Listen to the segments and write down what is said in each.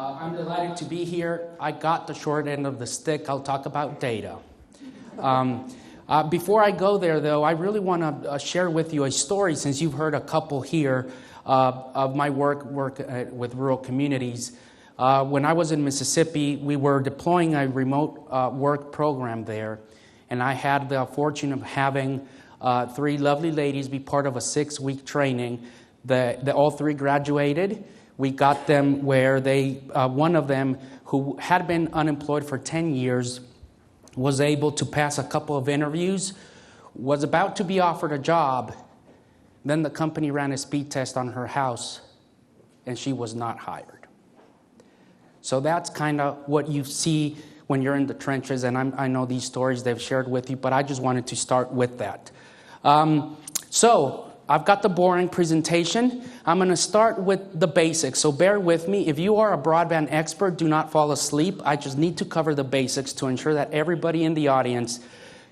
I'm delighted to be here. I got the short end of the stick. I'll talk about data. Before I go there, though, I really want to share with you a story, since you've heard a couple here of my work with rural communities. When I was in Mississippi, we were deploying a remote work program there, and I had the fortune of having 3 lovely ladies be part of a 6-week training. All 3 graduated. We got them where one of them, who had been unemployed for 10 years, was able to pass a couple of interviews, was about to be offered a job. Then the company ran a speed test on her house, and she was not hired. So that's kind of what you see when you're in the trenches, and I know these stories they've shared with you, but I just wanted to start with that. So I've got the boring presentation. I'm going to start with the basics, so bear with me. If you are a broadband expert, do not fall asleep. I just need to cover the basics to ensure that everybody in the audience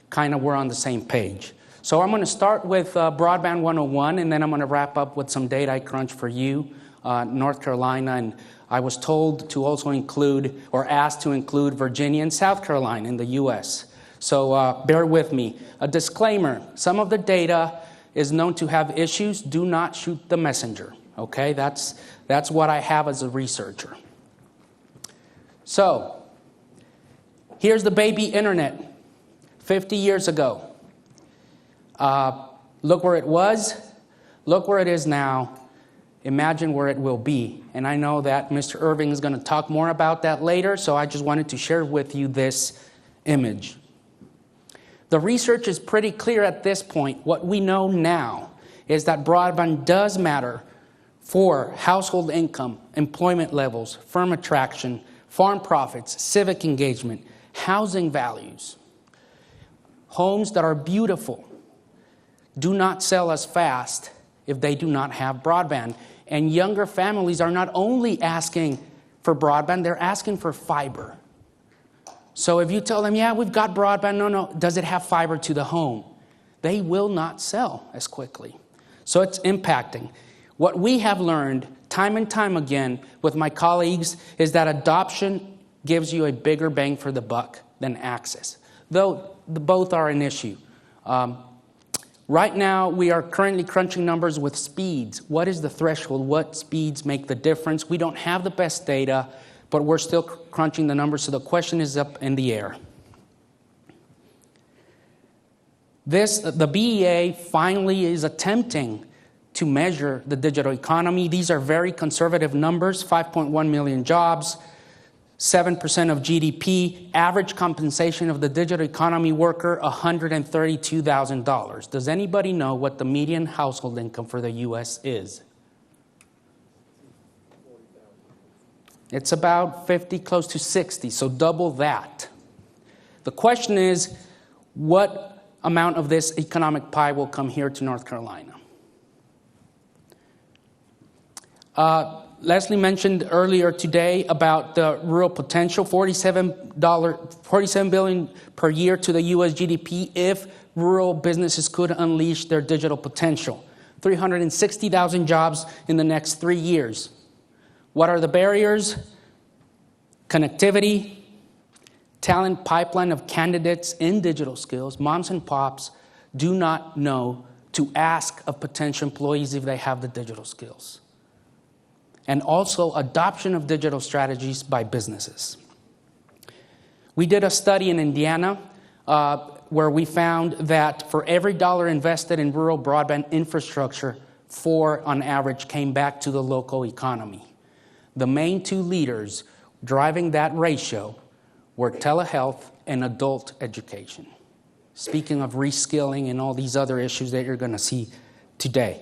kind of we're on the same page. So I'm going to start with Broadband 101, and then I'm going to wrap up with some data I crunched for you, North Carolina, and I was told to also include, or asked to include, Virginia and South Carolina in the U.S. So bear with me. A disclaimer, some of the data is known to have issues. Do not shoot the messenger, okay? That's what I have as a researcher. So, here's the baby internet, 50 years ago. Look where it was, look where it is now, imagine where it will be. And I know that Mr. Irving is going to talk more about that later, so I just wanted to share with you this image. The research is pretty clear at this point. What we know now is that broadband does matter for household income, employment levels, firm attraction, farm profits, civic engagement, housing values. Homes that are beautiful do not sell as fast if they do not have broadband. And younger families are not only asking for broadband, they're asking for fiber. So if you tell them, yeah, we've got broadband, no, does it have fiber to the home? They will not sell as quickly. So it's impacting. What we have learned time and time again with my colleagues is that adoption gives you a bigger bang for the buck than access, though both are an issue. Right now, we are currently crunching numbers with speeds. What is the threshold? What speeds make the difference? We don't have the best data, but we're still crunching the numbers, so the question is up in the air. The BEA finally is attempting to measure the digital economy. These are very conservative numbers, 5.1 million jobs, 7% of GDP, average compensation of the digital economy worker, $132,000. Does anybody know what the median household income for the U.S. is? It's about 50, close to 60, so double that. The question is, what amount of this economic pie will come here to North Carolina? Leslie mentioned earlier today about the rural potential, $47 billion per year to the U.S. GDP if rural businesses could unleash their digital potential. 360,000 jobs in the next 3 years. What are the barriers? Connectivity, talent pipeline of candidates in digital skills. Moms and pops do not know to ask of potential employees if they have the digital skills. And also adoption of digital strategies by businesses. We did a study in Indiana where we found that for every dollar invested in rural broadband infrastructure, 4 on average came back to the local economy. The main 2 leaders driving that ratio were telehealth and adult education. Speaking of reskilling and all these other issues that you're going to see today.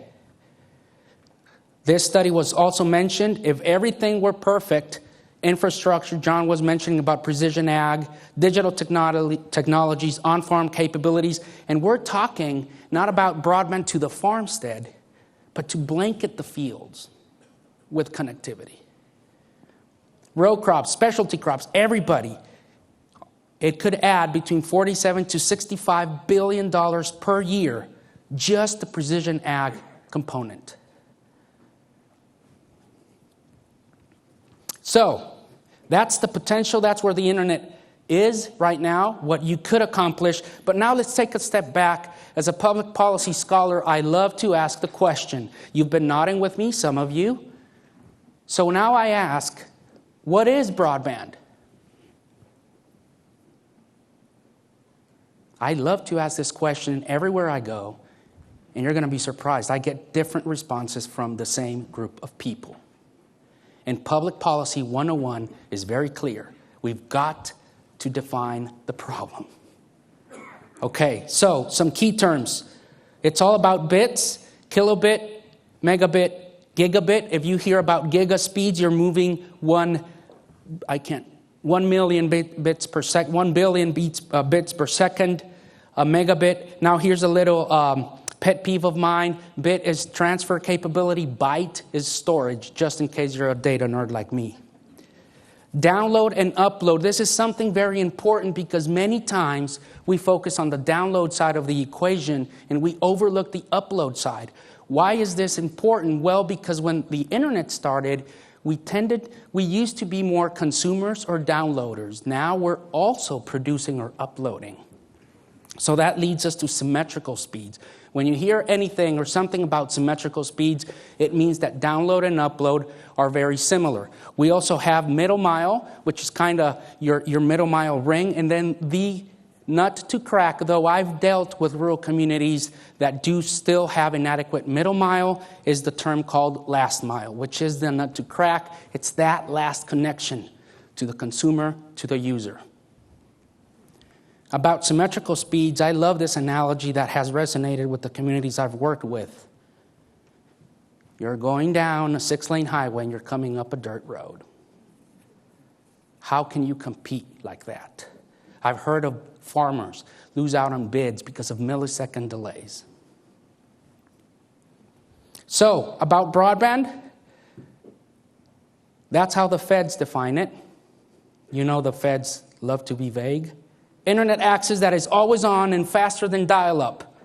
This study was also mentioned, if everything were perfect, infrastructure, John was mentioning about precision ag, digital technologies, on-farm capabilities, and we're talking not about broadband to the farmstead, but to blanket the fields with connectivity. Row crops, specialty crops, everybody. It could add between $47 to $65 billion per year, just the precision ag component. So, That's the potential. That's where the internet is right now, what you could accomplish. But now let's take a step back. As a public policy scholar, I love to ask the question. You've been nodding with me, some of you. So now I ask, what is broadband? I love to ask this question everywhere I go, and you're going to be surprised. I get different responses from the same group of people. And Public Policy 101 is very clear. We've got to define the problem. Okay, so some key terms. It's all about bits, kilobit, megabit, gigabit. If you hear about giga speeds, you're moving 1 million bits per second, 1 billion bits per second. A megabit. Now here's a little pet peeve of mine. Bit is transfer capability. Byte is storage, just in case you're a data nerd like me. Download and upload. This is something very important because many times we focus on the download side of the equation and we overlook the upload side. Why is this important? Well, because when the internet started, we used to be more consumers or downloaders. Now we're also producing or uploading. So that leads us to symmetrical speeds. When you hear anything or something about symmetrical speeds, it means that download and upload are very similar. We also have middle mile, which is kind of your middle mile ring. And then the nut to crack, though I've dealt with rural communities that do still have inadequate middle mile, is the term called last mile, which is the nut to crack. It's that last connection to the consumer, to the user. About symmetrical speeds, I love this analogy that has resonated with the communities I've worked with. You're going down a 6-lane highway and you're coming up a dirt road. How can you compete like that? I've heard of farmers lose out on bids because of millisecond delays. So, about broadband, that's how the feds define it. You know the feds love to be vague. Internet access that is always on and faster than dial-up.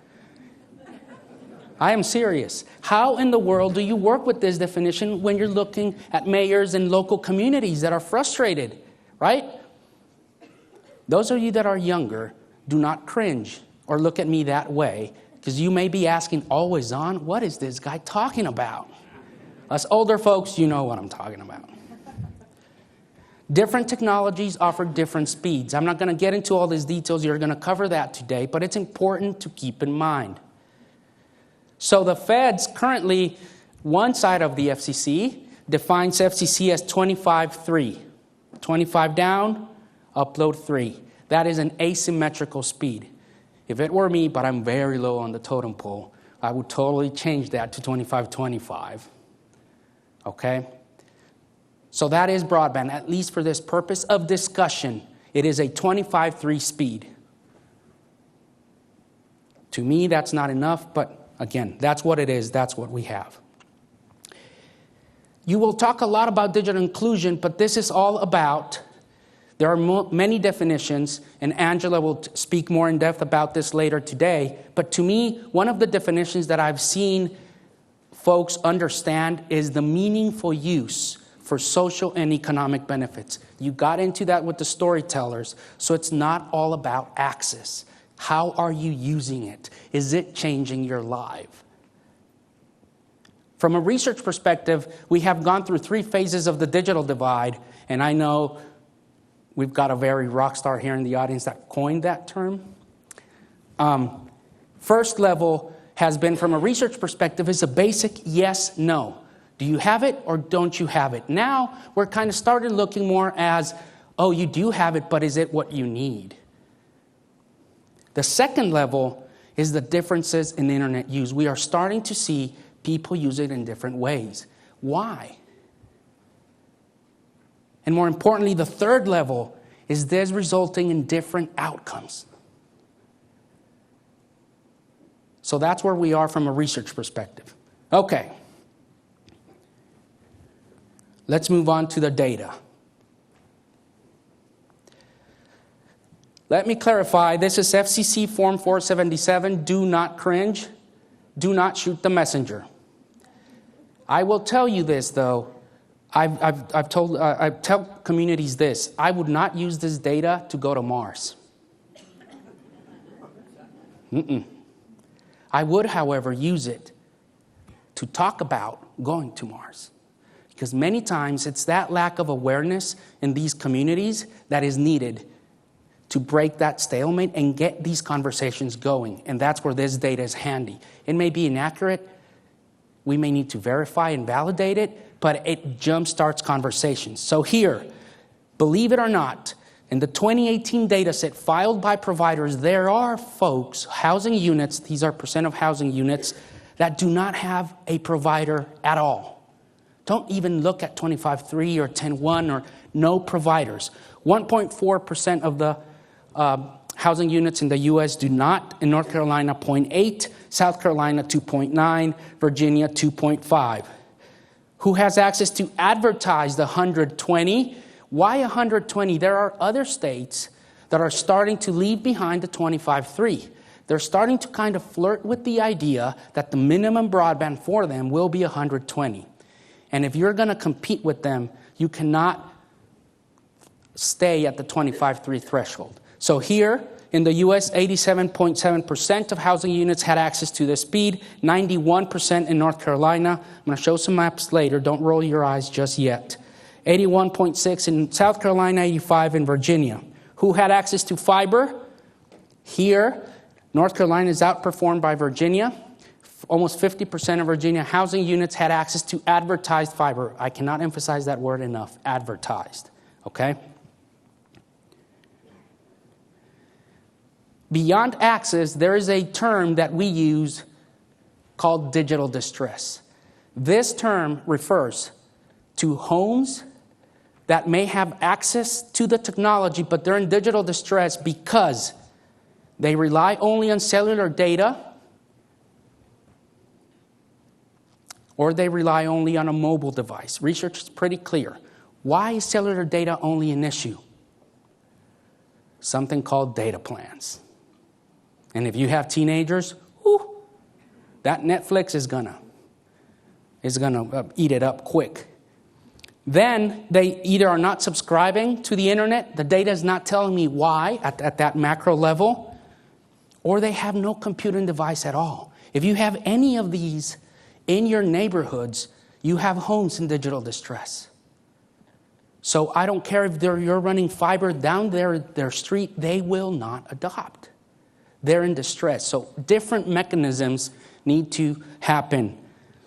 I am serious. How in the world do you work with this definition when you're looking at mayors and local communities that are frustrated, right? Those of you that are younger, do not cringe or look at me that way, because you may be asking, always on? What is this guy talking about? Us older folks, you know what I'm talking about. Different technologies offer different speeds. I'm not going to get into all these details. You're going to cover that today, but it's important to keep in mind. So the feds currently, one side of the FCC, defines FCC as 25/3. 25 down, upload 3. That is an asymmetrical speed. If it were me, but I'm very low on the totem pole, I would totally change that to 25/25. Okay? So that is broadband, at least for this purpose of discussion. It is a 25/3 speed. To me, that's not enough, but again, that's what it is. That's what we have. You will talk a lot about digital inclusion, but this is all about, there are many definitions, and Angela will speak more in depth about this later today. But to me, one of the definitions that I've seen folks understand is the meaningful use for social and economic benefits. You got into that with the storytellers, so it's not all about access. How are you using it? Is it changing your life? From a research perspective, we have gone through 3 phases of the digital divide, and I know we've got a very rock star here in the audience that coined that term. First level has been, from a research perspective, is a basic yes, no. Do you have it or don't you have it? Now, we're kind of started looking more as, oh, you do have it, but is it what you need? The second level is the differences in internet use. We are starting to see people use it in different ways. Why? And more importantly, the third level is this resulting in different outcomes. So that's where we are from a research perspective. Okay. Let's move on to the data. Let me clarify, this is FCC Form 477. Do not cringe. Do not shoot the messenger. I will tell you this, though. I tell communities this: I would not use this data to go to Mars. I would, however, use it to talk about going to Mars. Because many times it's that lack of awareness in these communities that is needed to break that stalemate and get these conversations going. And that's where this data is handy. It may be inaccurate. We may need to verify and validate it, but it jumpstarts conversations. So here, believe it or not, in the 2018 data set filed by providers, there are folks, housing units, these are percent of housing units, that do not have a provider at all. Don't even look at 25.3 or 10.1 or no providers. 1.4% of the housing units in the U.S. do not. In North Carolina, 0.8. South Carolina, 2.9. Virginia, 2.5. Who has access to advertised 120? Why 120? There are other states that are starting to leave behind the 25.3. They're starting to kind of flirt with the idea that the minimum broadband for them will be 120. And if you're going to compete with them, you cannot stay at the 25.3 threshold. So here in the U.S., 87.7% of housing units had access to this speed, 91% in North Carolina. I'm going to show some maps later. Don't roll your eyes just yet. 81.6 in South Carolina, 85 in Virginia. Who had access to fiber? Here, North Carolina is outperformed by Virginia. Almost 50% of Virginia housing units had access to advertised fiber. I cannot emphasize that word enough, advertised, okay? Beyond access, there is a term that we use called digital distress. This term refers to homes that may have access to the technology, but they're in digital distress because they rely only on cellular data, or they rely only on a mobile device. Research is pretty clear. Why is cellular data only an issue? Something called data plans. And if you have teenagers, that Netflix is gonna eat it up quick. Then they either are not subscribing to the internet, the data is not telling me why at that macro level, or they have no computing device at all. If you have any of these in your neighborhoods, you have homes in digital distress. So I don't care if you're running fiber down their street, they will not adopt. They're in distress. So different mechanisms need to happen.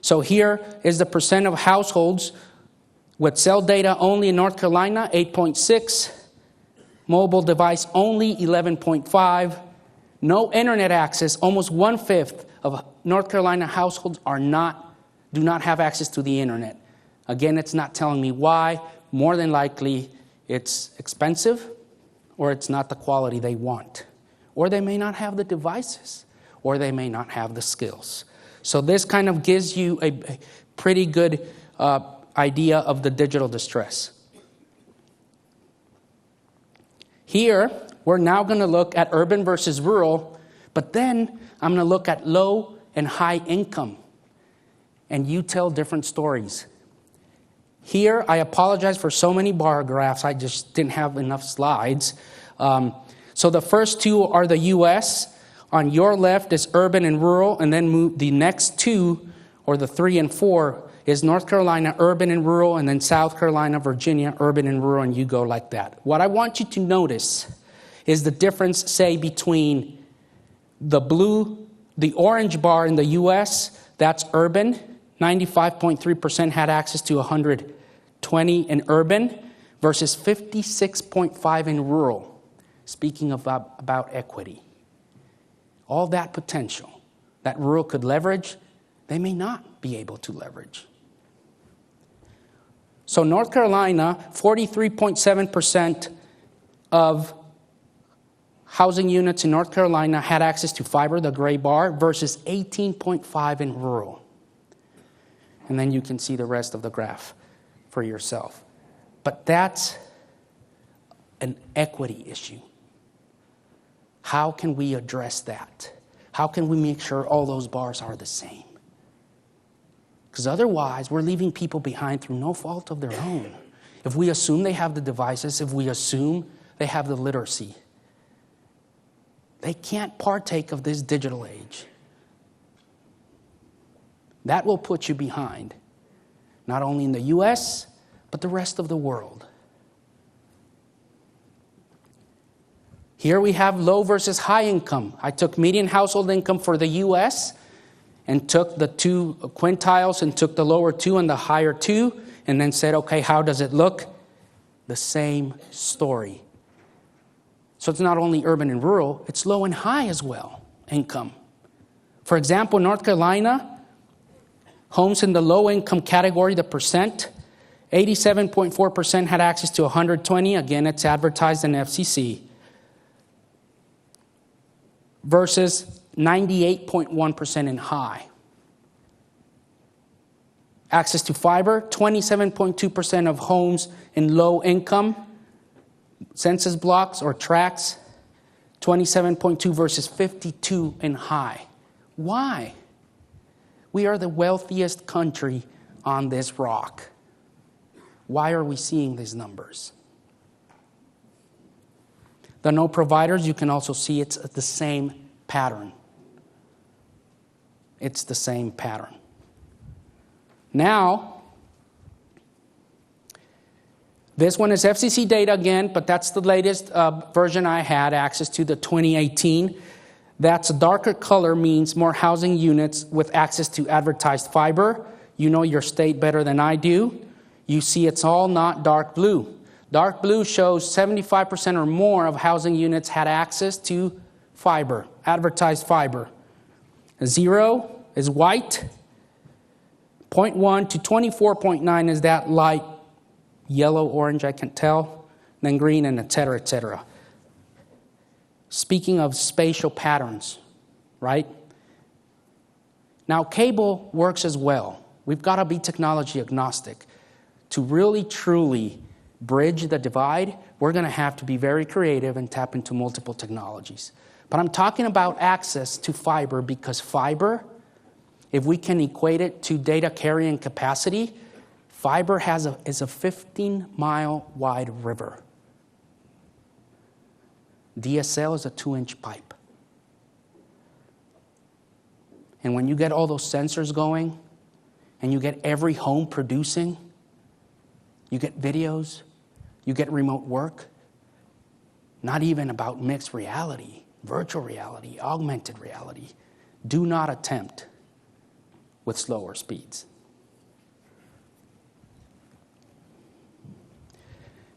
So here is the percent of households with cell data only in North Carolina, 8.6. Mobile device only, 11.5. No internet access, almost 1/5 of North Carolina households do not have access to the internet. Again, it's not telling me why. More than likely, it's expensive, or it's not the quality they want. Or they may not have the devices, or they may not have the skills. So this kind of gives you a pretty good idea of the digital distress. Here, we're now going to look at urban versus rural, but then I'm going to look at low and high income. And you tell different stories. Here, I apologize for so many bar graphs. I just didn't have enough slides. So the first two are the U.S. On your left is urban and rural, and then the next two, or the 3 and 4, is North Carolina, urban and rural, and then South Carolina, Virginia, urban and rural, and you go like that. What I want you to notice is the difference, say, between the orange bar in the U.S., that's urban. 95.3% had access to 120 in urban versus 56.5 in rural. Speaking about equity. All that potential that rural could leverage, they may not be able to leverage. So North Carolina, 43.7% of housing units in North Carolina had access to fiber, the gray bar, versus 18.5 in rural. And then you can see the rest of the graph for yourself. But that's an equity issue. How can we address that? How can we address that? How can we make sure all those bars are the same? Because otherwise, we're leaving people behind through no fault of their own. If we assume they have the devices, if we assume they have the literacy, they can't partake of this digital age. That will put you behind, not only in the U.S., but the rest of the world. Here we have low versus high income. I took median household income for the U.S. and took the two quintiles and took the lower two and the higher two and then said, okay, how does it look? The same story. So it's not only urban and rural, it's low and high as well, income. For example, North Carolina, homes in the low income category, the percent, 87.4% had access to 120. Again, it's advertised in FCC. Versus 98.1% in high. Access to fiber, 27.2% of homes in low income census blocks or tracts, 27.2 versus 52 in high. Why? We are the wealthiest country on this rock. Why are we seeing these numbers? The no providers, you can also see it's the same pattern. It's the same pattern. Now, this one is FCC data again, but that's the latest version I had access to, the 2018. That's a darker color means more housing units with access to advertised fiber. You know your state better than I do. You see it's all not dark blue. Dark blue shows 75% or more of housing units had access to fiber, advertised fiber. 0 is white. 0.1 to 24.9 is that light yellow, orange, I can't tell. Then green and et cetera, et cetera. Speaking of spatial patterns, right? Now, cable works as well. We've got to be technology agnostic. To really, truly bridge the divide, we're going to have to be very creative and tap into multiple technologies. But I'm talking about access to fiber because fiber, if we can equate it to data carrying capacity, fiber is a 15-mile wide river. DSL is a 2-inch pipe. And when you get all those sensors going, and you get every home producing, you get videos, you get remote work, not even about mixed reality, virtual reality, augmented reality. Do not attempt with slower speeds.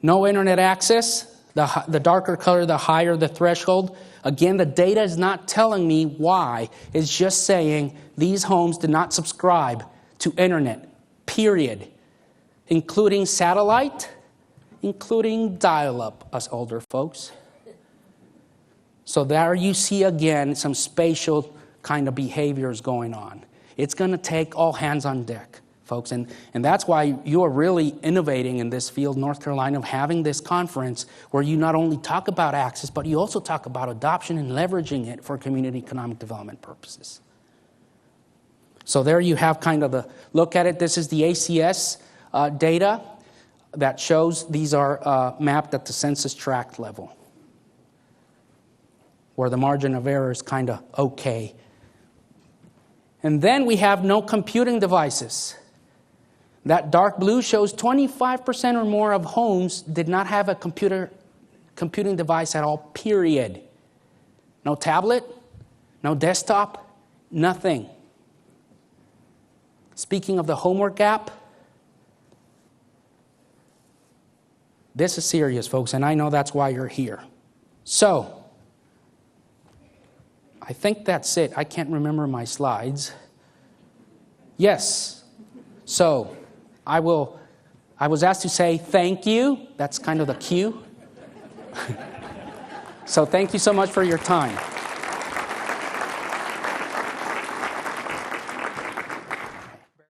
No internet access, the darker color, the higher the threshold. Again, the data is not telling me why. It's just saying these homes did not subscribe to internet, period. Including satellite, including dial-up, us older folks. So there you see again some spatial kind of behaviors going on. It's going to take all hands on deck, folks. And that's why you are really innovating in this field, North Carolina, of having this conference where you not only talk about access, but you also talk about adoption and leveraging it for community economic development purposes. So there you have kind of the look at it. This is the ACS data that shows these are mapped at the census tract level, where the margin of error is kind of okay. And then we have no computing devices. That dark blue shows 25% or more of homes did not have a computing device at all, period. No tablet, no desktop, nothing. Speaking of the homework gap, this is serious, folks, and I know that's why you're here. So, I think that's it. I can't remember my slides. Yes. So, I was asked to say thank you. That's kind of the cue. So, thank you so much for your time.